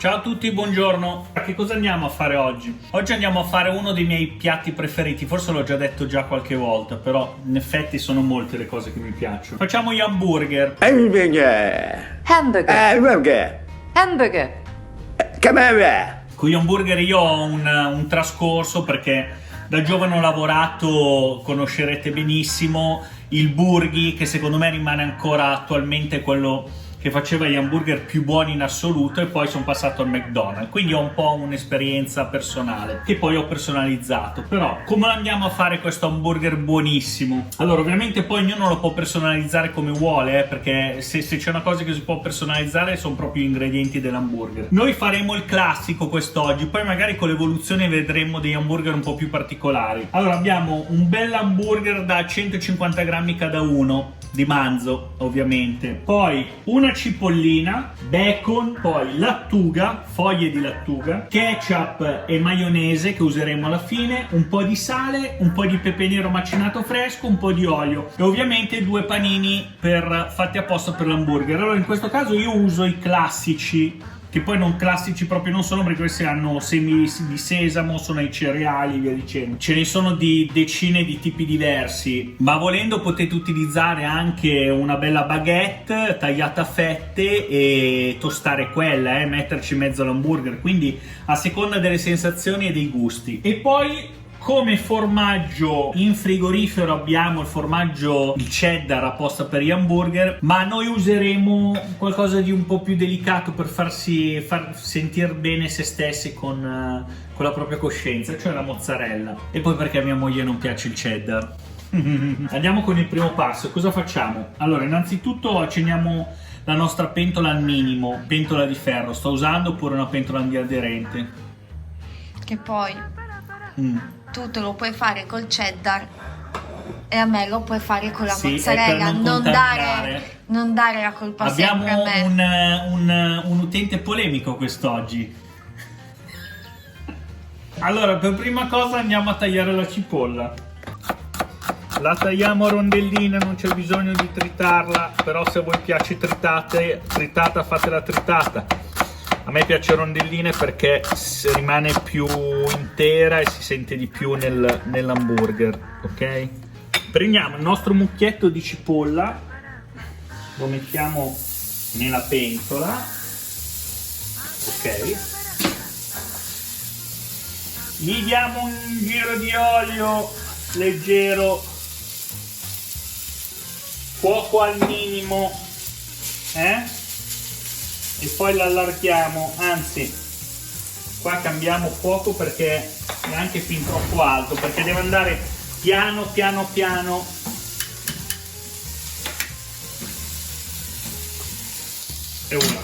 Ciao a tutti, buongiorno. Che cosa andiamo a fare oggi? Oggi andiamo a fare uno dei miei piatti preferiti. Forse l'ho già detto qualche volta, però in effetti sono molte le cose che mi piacciono. Facciamo gli hamburger. Hamburger. Hamburger. Hamburger. Camera. Con gli hamburger io ho un trascorso, perché da giovane ho lavorato, conoscerete benissimo, il Burghi, che secondo me rimane ancora attualmente quello che faceva gli hamburger più buoni in assoluto, e poi sono passato al McDonald's, quindi ho un po' un'esperienza personale che poi ho personalizzato. Però come andiamo a fare questo hamburger buonissimo? Allora, ovviamente poi ognuno lo può personalizzare come vuole, perché se c'è una cosa che si può personalizzare sono proprio gli ingredienti dell'hamburger. Noi faremo il classico quest'oggi, poi magari con l'evoluzione vedremo degli hamburger un po' più particolari. Allora, abbiamo un bel hamburger da 150 grammi cada uno di manzo, ovviamente, poi una cipollina, bacon, poi lattuga, foglie di lattuga, ketchup e maionese che useremo alla fine, un po' di sale, un po' di pepe nero macinato fresco, un po' di olio e ovviamente 2 panini fatti apposta per l'hamburger. Allora, in questo caso io uso i classici, che poi non classici proprio non sono, perché questi hanno semi di sesamo, sono ai cereali, via dicendo. Ce ne sono di decine di tipi diversi, ma volendo potete utilizzare anche una bella baguette tagliata a fette e tostare quella, metterci in mezzo all'hamburger, quindi a seconda delle sensazioni e dei gusti. E poi come formaggio in frigorifero abbiamo il cheddar apposta per gli hamburger, ma noi useremo qualcosa di un po' più delicato per far sentire bene se stessi con la propria coscienza, cioè la mozzarella. E poi perché a mia moglie non piace il cheddar. Andiamo con il primo passo. Cosa facciamo? Allora, innanzitutto accendiamo la nostra pentola al minimo, pentola di ferro sto usando, oppure una pentola antiaderente. Che poi tu te lo puoi fare col cheddar e a me lo puoi fare con la mozzarella. Non dare la colpa sempre a me. Abbiamo un utente polemico quest'oggi. Allora, per prima cosa andiamo a tagliare la cipolla. La tagliamo a rondellina, non c'è bisogno di tritarla, però se a voi piace tritata, fatela tritata. A me piace rondellina perché rimane più intera e si sente di più nell'hamburger, ok? Prendiamo il nostro mucchietto di cipolla, lo mettiamo nella pentola, ok? Gli diamo un giro di olio leggero, fuoco al minimo, e poi l'allarghiamo, anzi qua cambiamo fuoco perché è anche fin troppo alto, perché deve andare piano piano piano. E voilà.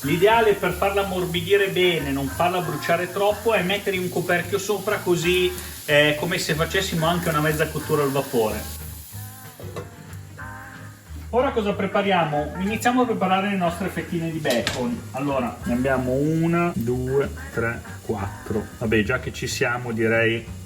L'ideale per farla ammorbidire bene, non farla bruciare troppo, è mettere un coperchio sopra, così è come se facessimo anche una mezza cottura al vapore. Ora cosa prepariamo? Iniziamo a preparare le nostre fettine di bacon. Allora, ne abbiamo 1, 2, 3, 4. Vabbè, già che ci siamo, direi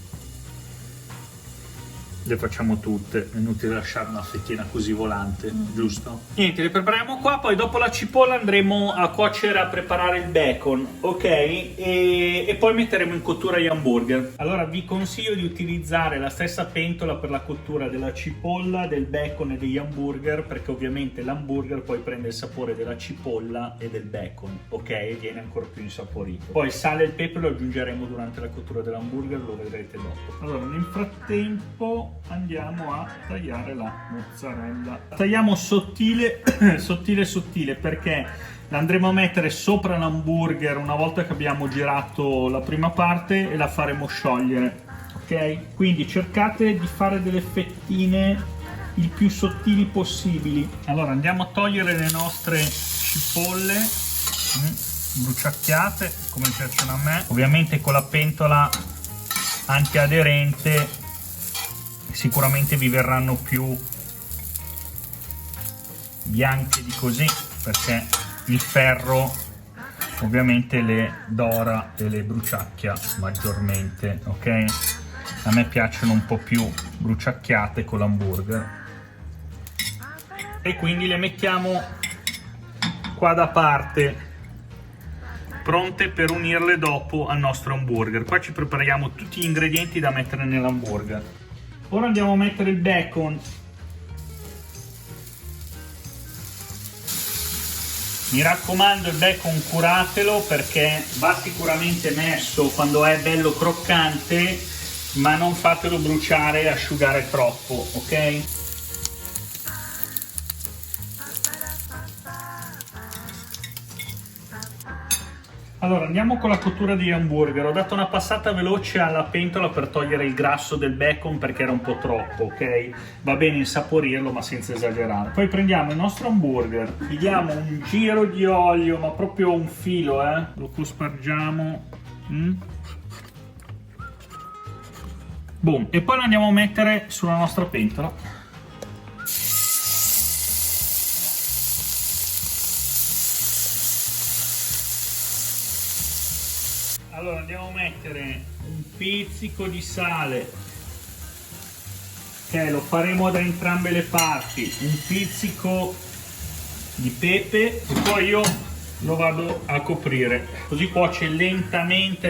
le facciamo tutte, è inutile lasciare una fettina così volante, giusto? Niente, le prepariamo qua, poi dopo la cipolla andremo a cuocere, a preparare il bacon, ok? E poi metteremo in cottura gli hamburger. Allora vi consiglio di utilizzare la stessa pentola per la cottura della cipolla, del bacon e degli hamburger, perché ovviamente l'hamburger poi prende il sapore della cipolla e del bacon, ok? E viene ancora più insaporito. Poi il sale e il pepe lo aggiungeremo durante la cottura dell'hamburger, lo vedrete dopo. Allora, nel frattempo andiamo a tagliare la mozzarella. La tagliamo sottile sottile, perché la andremo a mettere sopra l'hamburger una volta che abbiamo girato la prima parte e la faremo sciogliere, ok? Quindi cercate di fare delle fettine il più sottili possibili. Allora andiamo a togliere le nostre cipolle bruciacchiate come piacciono a me, ovviamente con la pentola antiaderente sicuramente vi verranno più bianche di così, perché il ferro ovviamente le dora e le bruciacchia maggiormente, ok? A me piacciono un po' più bruciacchiate con l'hamburger e quindi le mettiamo qua da parte, pronte per unirle dopo al nostro hamburger. Qua ci prepariamo tutti gli ingredienti da mettere nell'hamburger. Ora andiamo a mettere il bacon. Mi raccomando, il bacon curatelo perché va sicuramente messo quando è bello croccante, ma non fatelo bruciare e asciugare troppo, ok? Allora, andiamo con la cottura di hamburger. Ho dato una passata veloce alla pentola per togliere il grasso del bacon perché era un po' troppo, ok? Va bene insaporirlo ma senza esagerare. Poi prendiamo il nostro hamburger, gli diamo un giro di olio, ma proprio un filo, lo cospargiamo. Boom. E poi lo andiamo a mettere sulla nostra pentola. Allora andiamo a mettere un pizzico di sale, che lo faremo da entrambe le parti, un pizzico di pepe e poi io lo vado a coprire, così cuoce lentamente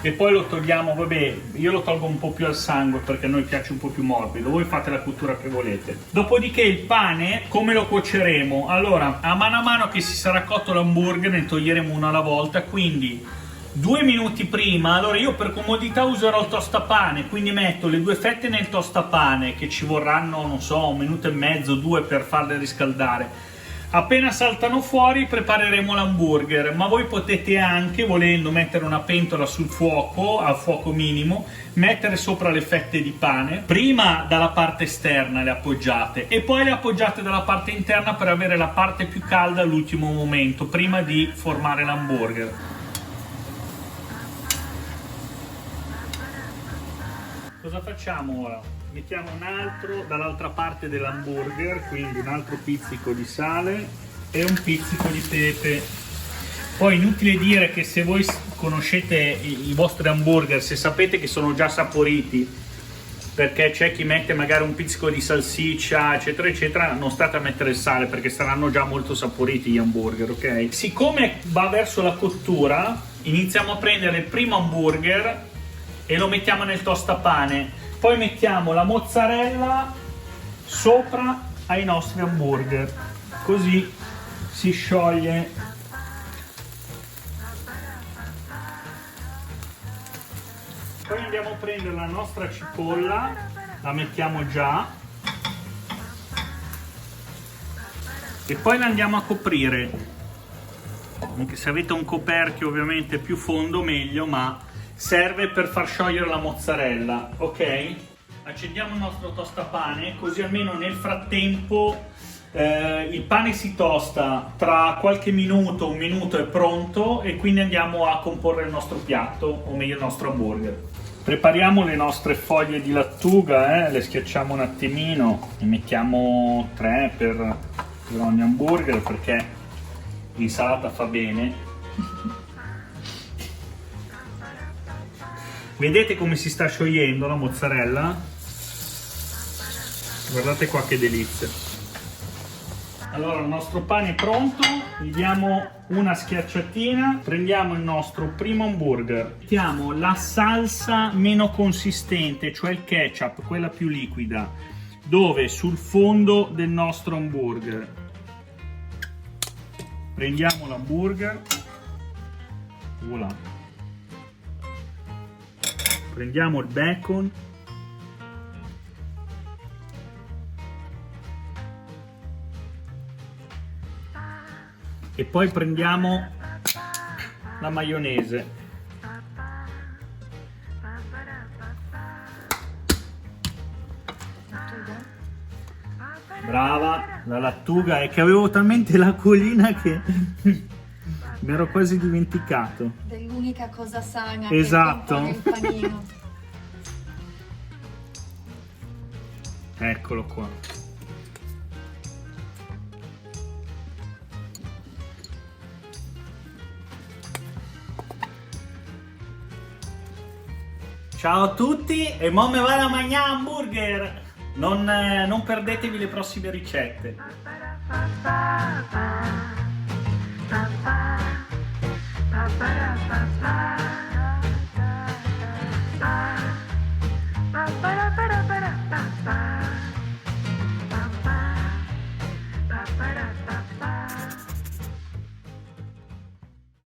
e poi lo togliamo. Vabbè, io lo tolgo un po' più al sangue perché a noi piace un po' più morbido, voi fate la cottura che volete. Dopodiché il pane come lo cuoceremo? Allora, a mano che si sarà cotto l'hamburger ne toglieremo uno alla volta, quindi 2 minuti prima. Allora io per comodità userò il tostapane, quindi metto le 2 fette nel tostapane che ci vorranno, non so, 1 minuto e mezzo, 2 per farle riscaldare. Appena saltano fuori prepareremo l'hamburger, ma voi potete anche, volendo, mettere una pentola sul fuoco, a fuoco minimo, mettere sopra le fette di pane, prima dalla parte esterna le appoggiate e poi le appoggiate dalla parte interna per avere la parte più calda all'ultimo momento, prima di formare l'hamburger. Cosa facciamo ora? Mettiamo un altro dall'altra parte dell'hamburger, quindi un altro pizzico di sale e un pizzico di pepe. Poi inutile dire che se voi conoscete i vostri hamburger, se sapete che sono già saporiti, perché c'è chi mette magari un pizzico di salsiccia eccetera eccetera, non state a mettere il sale perché saranno già molto saporiti gli hamburger, ok? Siccome va verso la cottura, iniziamo a prendere il primo hamburger e lo mettiamo nel tostapane. Poi mettiamo la mozzarella sopra ai nostri hamburger, così si scioglie. Poi andiamo a prendere la nostra cipolla, la mettiamo già e poi la andiamo a coprire. Anche se avete un coperchio ovviamente più fondo meglio, ma serve per far sciogliere la mozzarella, ok? Accendiamo il nostro tostapane, così almeno nel frattempo il pane si tosta. Tra qualche minuto, 1 minuto è pronto e quindi andiamo a comporre il nostro piatto, o meglio il nostro hamburger. Prepariamo le nostre foglie di lattuga, le schiacciamo un attimino, ne mettiamo 3 per ogni hamburger perché l'insalata fa bene. Vedete come si sta sciogliendo la mozzarella? Guardate qua che delizia. Allora il nostro pane è pronto, gli diamo una schiacciatina, prendiamo il nostro primo hamburger, mettiamo la salsa meno consistente, cioè il ketchup, quella più liquida, dove? Sul fondo del nostro hamburger. Prendiamo l'hamburger, voilà. Prendiamo il bacon e poi prendiamo la maionese. Brava, la lattuga, è che avevo talmente l'acquolina che mi ero quasi dimenticato. Dell'unica cosa sana, esatto, che compone il panino. Eccolo qua. Ciao a tutti e mo me vado a mangiare hamburger. Non perdetevi le prossime ricette.